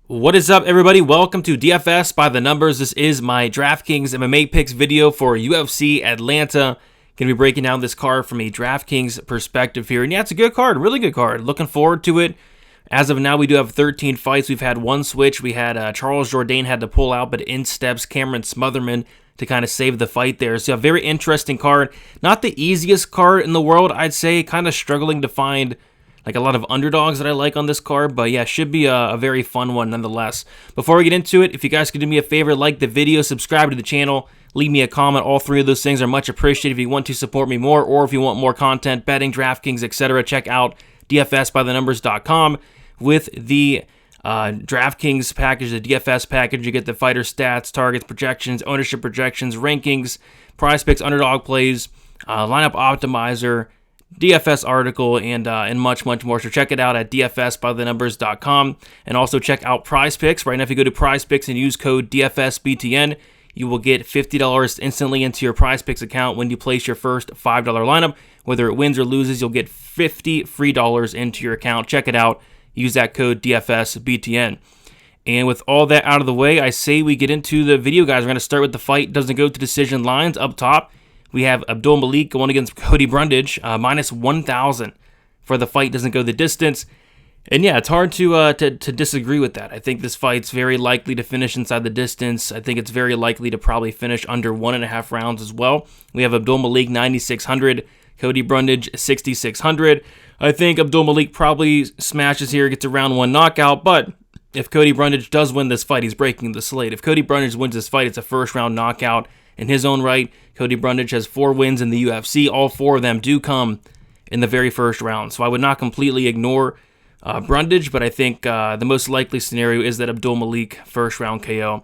What is up, everybody? Welcome to DFS by the Numbers. This is my Draftkings MMA picks video for UFC Atlanta. Going to be breaking down this card from a Draftkings perspective here. And yeah, it's a good card, really good card. Looking forward to it. As of now, we do have 13 fights. We've had one switch. We had Charles Jourdain had to pull out, but in steps Cameron Smotherman to kind of save the fight there. So a very interesting card. Not the easiest card in the world, I'd say. Kind of struggling to find like a lot of underdogs that I like on this card, but yeah, should be a very fun one nonetheless. Before we get into it, if you guys could do me a favor, like the video, subscribe to the channel, leave me a comment. All three of those things are much appreciated. If you want to support me more, or if you want more content, betting, DraftKings, etc., check out dfsbythenumbers.com. With the DraftKings package, the DFS package, you get the fighter stats, targets, projections, ownership projections, rankings, prize picks, underdog plays, lineup optimizer, DFS article, and much more. So check it out at dfsbythenumbers.com, and also check out Prize Picks. Right now, if you go to Prize Picks and use code DFSBTN, you will get $50 instantly into your Prize Picks account when you place your first $5 lineup. Whether it wins or loses, you'll get $50 free into your account. Check it out. Use that code DFSBTN. And with all that out of the way, I say we get into the video, guys. We're going to start with the fight. Doesn't go to decision lines. Up top, we have Abdul Malik going against Cody Brundage, minus 1,000 for the fight. Doesn't go the distance. And yeah, it's hard to disagree with that. I think this fight's very likely to finish inside the distance. I think it's very likely to probably finish under 1.5 rounds as well. We have Abdul Malik 9,600, Cody Brundage 6,600. I think Abdul Malik probably smashes here, gets a round one knockout, but if Cody Brundage does win this fight, he's breaking the slate. If Cody Brundage wins this fight, it's a first round knockout in his own right. Cody Brundage has 4 wins in the UFC. All 4 of them do come in the very first round. So I would not completely ignore Brundage, but I think the most likely scenario is that Abdul Malik first round KO.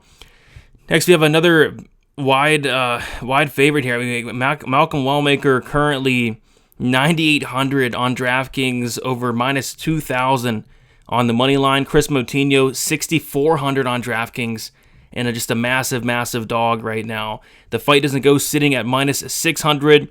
Next, we have another wide favorite here. Malcolm Wellmaker currently 9,800 on DraftKings, over minus 2,000 on the money line. Chris Moutinho 6,400 on DraftKings, and just a massive dog right now. The fight doesn't go sitting at minus 600.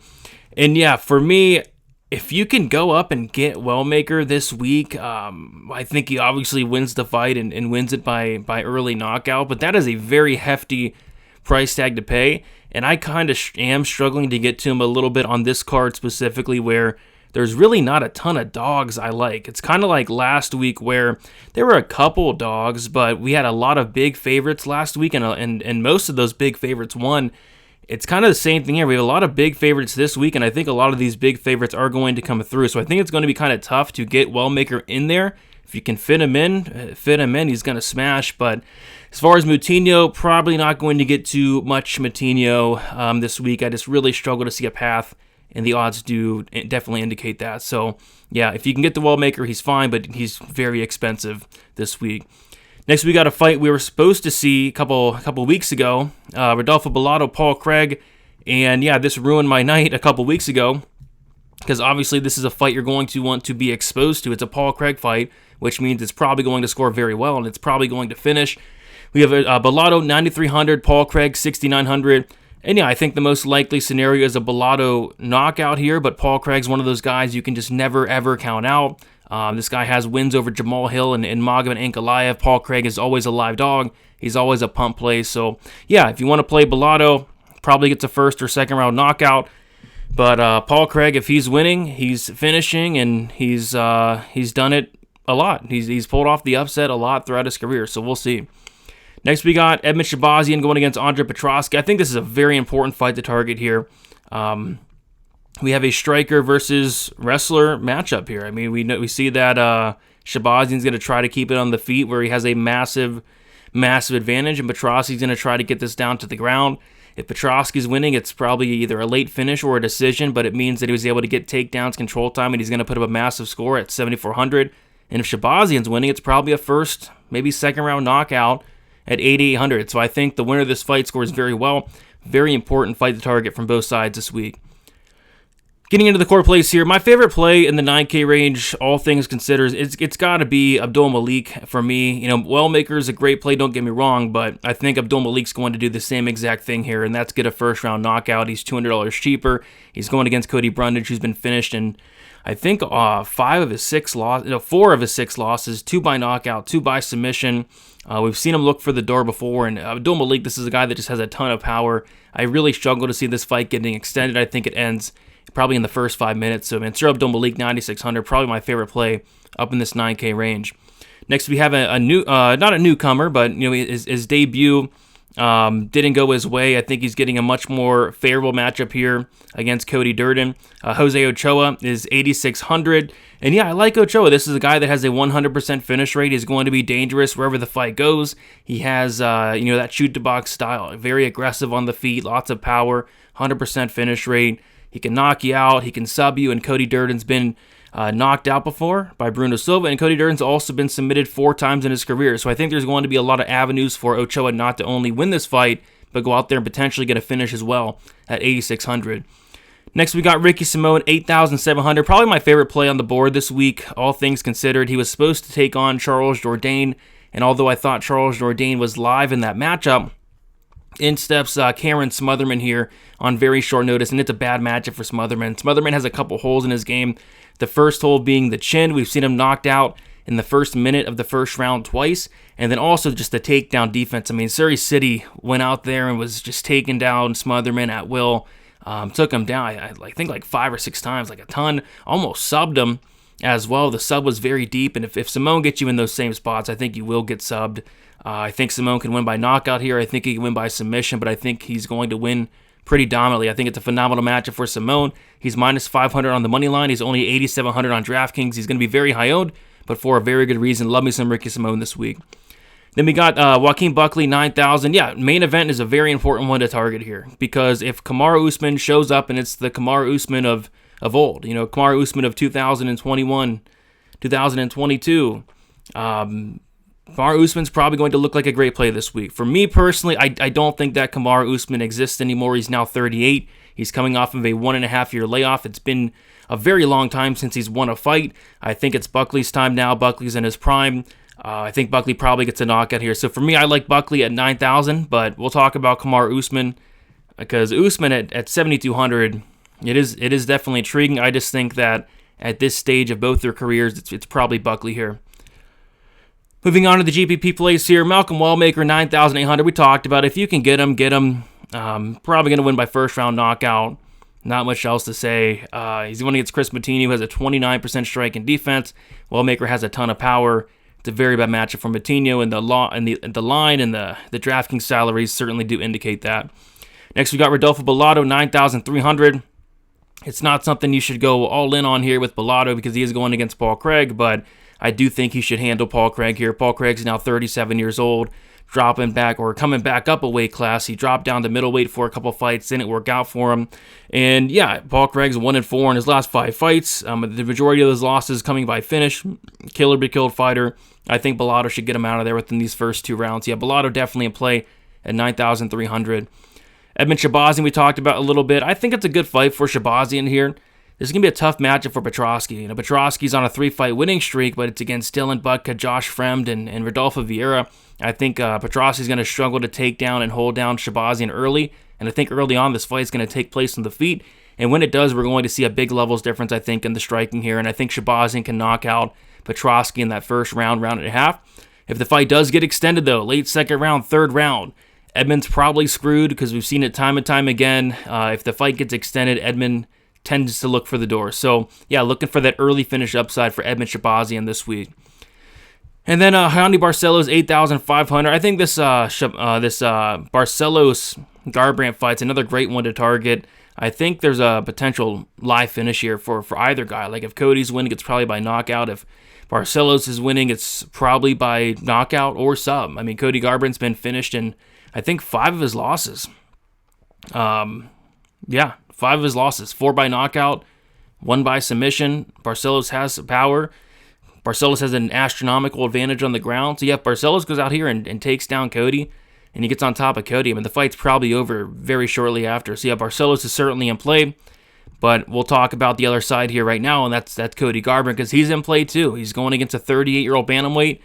And yeah, for me, if you can go up and get Wellmaker this week, I think he obviously wins the fight and wins it by early knockout. But that is a very hefty price tag to pay. And I kind of am struggling to get to him a little bit on this card specifically, where there's really not a ton of dogs I like. It's kind of like last week where there were a couple dogs, but we had a lot of big favorites last week, and most of those big favorites won. It's kind of the same thing here. We have a lot of big favorites this week, and I think a lot of these big favorites are going to come through. So I think it's going to be kind of tough to get Wellmaker in there. If you can fit him in, he's going to smash. But as far as Moutinho, probably not going to get too much Moutinho this week. I just really struggle to see a path, and the odds do definitely indicate that. So yeah, if you can get the Wellmaker, he's fine, but he's very expensive this week. Next, we got a fight we were supposed to see a couple weeks ago. Rodolfo Bellato, Paul Craig. And yeah, this ruined my night a couple weeks ago, because obviously this is a fight you're going to want to be exposed to. It's a Paul Craig fight, which means it's probably going to score very well, and it's probably going to finish. We have Bellato 9,300, Paul Craig 6,900. And yeah, I think the most likely scenario is a Bellato knockout here, but Paul Craig's one of those guys you can just never, ever count out. This guy has wins over Jamal Hill and Magomed Ankalaev. Paul Craig is always a live dog. He's always a pump play. So yeah, if you want to play Bellato, probably gets a first or second round knockout. But Paul Craig, if he's winning, he's finishing, and he's done it a lot. He's pulled off the upset a lot throughout his career. So we'll see. Next, we got Edmund Shabazian going against Andre Petroski. I think this is a very important fight to target here. We have a striker versus wrestler matchup here. I mean, we see that Shabazian's going to try to keep it on the feet, where he has a massive advantage, and Petroski's going to try to get this down to the ground. If Petroski's winning, it's probably either a late finish or a decision, but it means that he was able to get takedowns, control time, and he's going to put up a massive score at 7,400. And if Shabazian's winning, it's probably a first, maybe second round knockout at 8,800. So I think the winner of this fight scores very well. Very important fight to target from both sides this week. Getting into the core plays here, my favorite play in the 9K range, all things considered, it's got to be Abdul Malik for me. You know, Wellmaker is a great play, don't get me wrong, but I think Abdul Malik's going to do the same exact thing here, and that's get a first-round knockout. He's $200 cheaper. He's going against Cody Brundage, who's been finished, and I think 4 of his 6 losses, 2 by knockout, 2 by submission. We've seen him look for the door before, and Abdul Malik, this is a guy that just has a ton of power. I really struggle to see this fight getting extended. I think it ends probably in the first 5 minutes. So Mansour Abdul Malik, 9,600, probably my favorite play up in this 9K range. Next, we have a new, not a newcomer, but his debut didn't go his way. I think he's getting a much more favorable matchup here against Cody Durden. Jose Ochoa is 8,600. And yeah, I like Ochoa. This is a guy that has a 100% finish rate. He's going to be dangerous wherever the fight goes. He has, that shoot-to-box style. Very aggressive on the feet, lots of power, 100% finish rate. He can knock you out. He can sub you. And Cody Durden's been knocked out before by Bruno Silva. And Cody Durden's also been submitted 4 times in his career. So I think there's going to be a lot of avenues for Ochoa not to only win this fight, but go out there and potentially get a finish as well at 8,600. Next, we got Ricky Simón, 8,700. Probably my favorite play on the board this week, all things considered. He was supposed to take on Charles Jourdain, and although I thought Charles Jourdain was live in that matchup, in steps Cameron Smotherman here on very short notice, and it's a bad matchup for Smotherman. Smotherman has a couple holes in his game. The first hole being the chin. We've seen him knocked out in the first minute of the first round twice, and then also just the takedown defense. I mean, Surrey City went out there and was just taking down Smotherman at will. Took him down, I think like 5 or 6 times, like a ton, almost subbed him as well. The sub was very deep, and if Simón gets you in those same spots, I think you will get subbed. I think Simón can win by knockout here. I think he can win by submission, but I think he's going to win pretty dominantly. I think it's a phenomenal matchup for Simón. He's minus 500 on the money line. He's only 8,700 on DraftKings. He's going to be very high owned, but for a very good reason. Love me some Ricky Simón this week. Then we got Joaquin Buckley, 9,000. Yeah, main event is a very important one to target here, because if Kamaru Usman shows up and it's the Kamaru Usman of old, Kamaru Usman of 2021, 2022, Kamaru Usman's probably going to look like a great play this week. For me personally, I don't think that Kamaru Usman exists anymore. He's now 38. He's coming off of a 1.5-year layoff. It's been a very long time since he's won a fight. I think it's Buckley's time now. Buckley's in his prime. I think Buckley probably gets a knockout here. So for me, I like Buckley at 9,000, but we'll talk about Kamaru Usman, because Usman at 7,200, it is definitely intriguing. I just think that at this stage of both their careers, it's probably Buckley here. Moving on to the GPP plays here, Malcolm Wallmaker, 9,800. We talked about it. If you can get him, get him. Probably going to win by first round knockout. Not much else to say. He's winning against Chris Matini, who has a 29% strike and defense. Wallmaker has a ton of power. It's a very bad matchup for Matinho, and the line and the DraftKings salaries certainly do indicate that. Next, we got Rodolfo Bellato, 9,300. It's not something you should go all in on here with Bellato, because he is going against Paul Craig, but I do think he should handle Paul Craig here. Paul Craig's now 37 years old, coming back up a weight class. He dropped down to middleweight for a couple fights, didn't work out for him. And yeah, Paul Craig's 1-4 in his last 5 fights. The majority of those losses coming by finish. Killer be killed fighter. I think Bellato should get him out of there within these first 2 rounds. Yeah, Bellato definitely in play at 9,300. Edmund Shabazian we talked about a little bit. I think it's a good fight for Shabazian here. This is going to be a tough matchup for Petroski. Petroski's on a 3-fight winning streak, but it's against Dylan Butka, Josh Fremd, and Rodolfo Vieira. I think Petroski's going to struggle to take down and hold down Shabazian early, and I think early on this fight is going to take place on the feet, and when it does, we're going to see a big levels difference, I think, in the striking here, and I think Shabazian can knock out Petroski in that first round and a half. If the fight does get extended, though, late second round, third round, Edmund's probably screwed, because we've seen it time and time again. If the fight gets extended, Edmund tends to look for the door. So, yeah, looking for that early finish upside for Edmund Shabazian this week. And then Raoni Barcelos, 8,500. I think this Barcelos Garbrandt fight's another great one to target. I think there's a potential live finish here for either guy. Like if Cody's winning, it's probably by knockout. If Barcelos is winning, it's probably by knockout or sub. I mean, Cody Garbrandt's been finished in, I think, 5 of his losses. 5 of his losses. 4 by knockout, 1 by submission. Barcelos has power. Barcelos has an astronomical advantage on the ground. So, yeah, if Barcelos goes out here and takes down Cody, and he gets on top of Cody, I mean, the fight's probably over very shortly after. So, yeah, Barcelos is certainly in play. But we'll talk about the other side here right now, and that's Cody Garbrandt, because he's in play too. He's going against a 38-year-old bantamweight.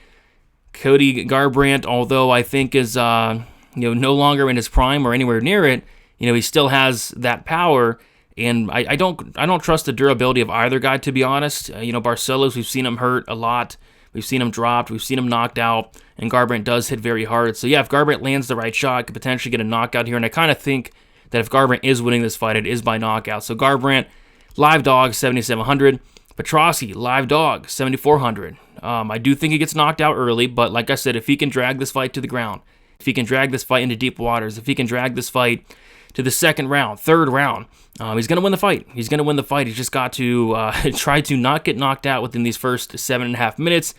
Cody Garbrandt, although I think is no longer in his prime or anywhere near it, he still has that power, And I don't trust the durability of either guy, to be honest. Barcelos, we've seen him hurt a lot. We've seen him dropped. We've seen him knocked out. And Garbrandt does hit very hard. So yeah, if Garbrandt lands the right shot, could potentially get a knockout here. And I kind of think that if Garbrandt is winning this fight, it is by knockout. So Garbrandt, live dog, 7,700. Petrosky, live dog, 7,400. I do think he gets knocked out early, but like I said, if he can drag this fight to the ground, if he can drag this fight into deep waters, if he can drag this fight to the second round, third round, he's going to win the fight. He's going to win the fight. He's just got to try to not get knocked out within these first 7.5 minutes.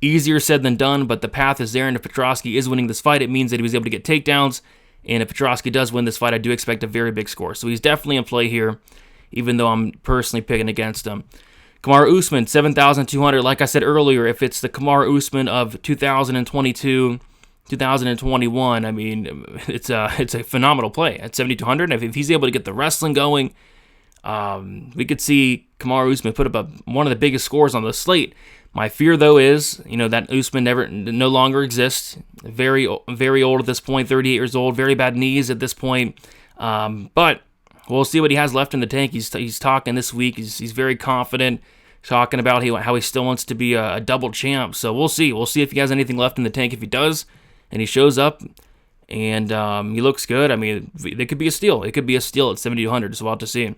Easier said than done, but the path is there, and if Petrosky is winning this fight, it means that he was able to get takedowns, and if Petrosky does win this fight, I do expect a very big score. So he's definitely in play here, even though I'm personally picking against him. Kamaru Usman, 7,200. Like I said earlier, if it's the Kamaru Usman of 2022, 2021, I mean, it's a phenomenal play at 7,200. If he's able to get the wrestling going, we could see Kamaru Usman put up one of the biggest scores on the slate. My fear, though, is that Usman no longer exists. Very, very old at this point, 38 years old, very bad knees at this point. But we'll see what he has left in the tank. He's talking this week. He's very confident, talking about how he still wants to be a double champ. So we'll see. We'll see if he has anything left in the tank. If he does, and he shows up, and he looks good, I mean, it could be a steal. It could be a steal at 7,200. So we'll have to see.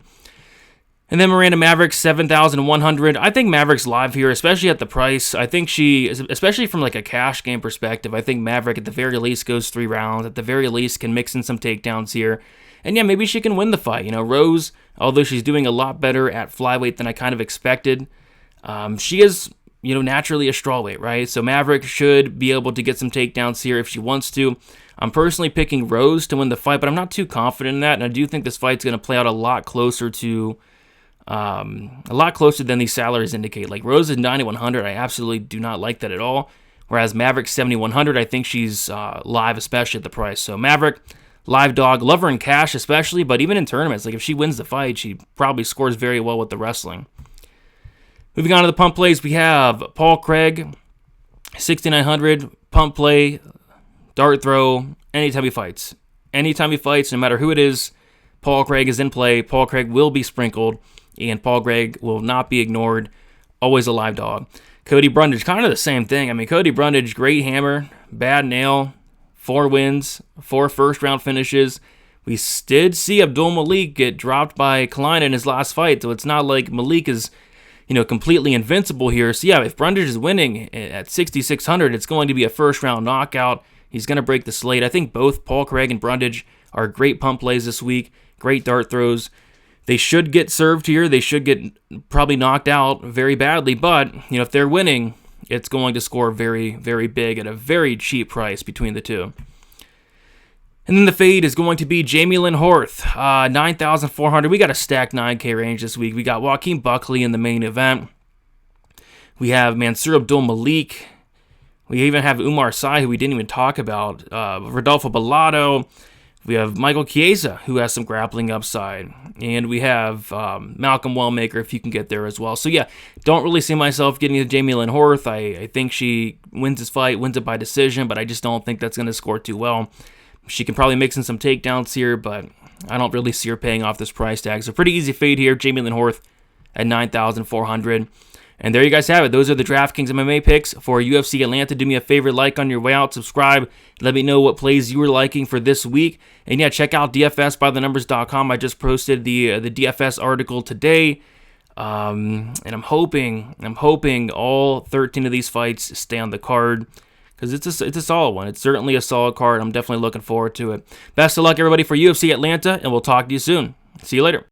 And then Miranda Maverick, 7,100. I think Maverick's live here, especially at the price. I think especially from like a cash game perspective, I think Maverick at the very least goes 3 rounds. At the very least can mix in some takedowns here. And yeah, maybe she can win the fight. Rose, although she's doing a lot better at flyweight than I kind of expected, she is, naturally a strawweight, right? So Maverick should be able to get some takedowns here if she wants to. I'm personally picking Rose to win the fight, but I'm not too confident in that. And I do think this fight's going to play out a lot closer than these salaries indicate. Like Rose is 9,100. I absolutely do not like that at all. Whereas Maverick 7,100, I think she's live, especially at the price. So Maverick, live dog, love her in cash especially, but even in tournaments, like if she wins the fight, she probably scores very well with the wrestling. Moving on to the pump plays, we have Paul Craig, 6,900, pump play, dart throw, anytime he fights. Anytime he fights, no matter who it is, Paul Craig is in play. Paul Craig will be sprinkled, and Paul Craig will not be ignored. Always a live dog. Cody Brundage, kind of the same thing. I mean, Cody Brundage, great hammer, bad nail, 4 wins, 4 first-round finishes. We did see Abdul Malik get dropped by Klein in his last fight, so it's not like Malik is, completely invincible here. So yeah, if Brundage is winning at 6,600, it's going to be a first-round knockout. He's going to break the slate. I think both Paul Craig and Brundage are great pump plays this week, great dart throws. They should get served here. They should get probably knocked out very badly, but if they're winning, it's going to score very, very big at a very cheap price between the two. And then the fade is going to be Jamie Lynn Horth, 9,400. We got a stacked 9K range this week. We got Joaquin Buckley in the main event. We have Mansour Abdul Malik. We even have Umar Sy, who we didn't even talk about. Rodolfo Bellato. We have Michael Chiesa, who has some grappling upside. And we have Malcolm Wellmaker, if you can get there as well. So yeah, don't really see myself getting to Jamie Lynn Horth. I think she wins this fight, wins it by decision, but I just don't think that's going to score too well. She can probably mix in some takedowns here, but I don't really see her paying off this price tag. So pretty easy fade here, Jamie Lynn Horth at 9,400. And there you guys have it. Those are the DraftKings MMA picks for UFC Atlanta. Do me a favor, like on your way out, subscribe. Let me know what plays you were liking for this week. And yeah, check out DFSbythenumbers.com. I just posted the DFS article today. And I'm hoping all 13 of these fights stay on the card, because it's a solid one. It's certainly a solid card. I'm definitely looking forward to it. Best of luck, everybody, for UFC Atlanta, and we'll talk to you soon. See you later.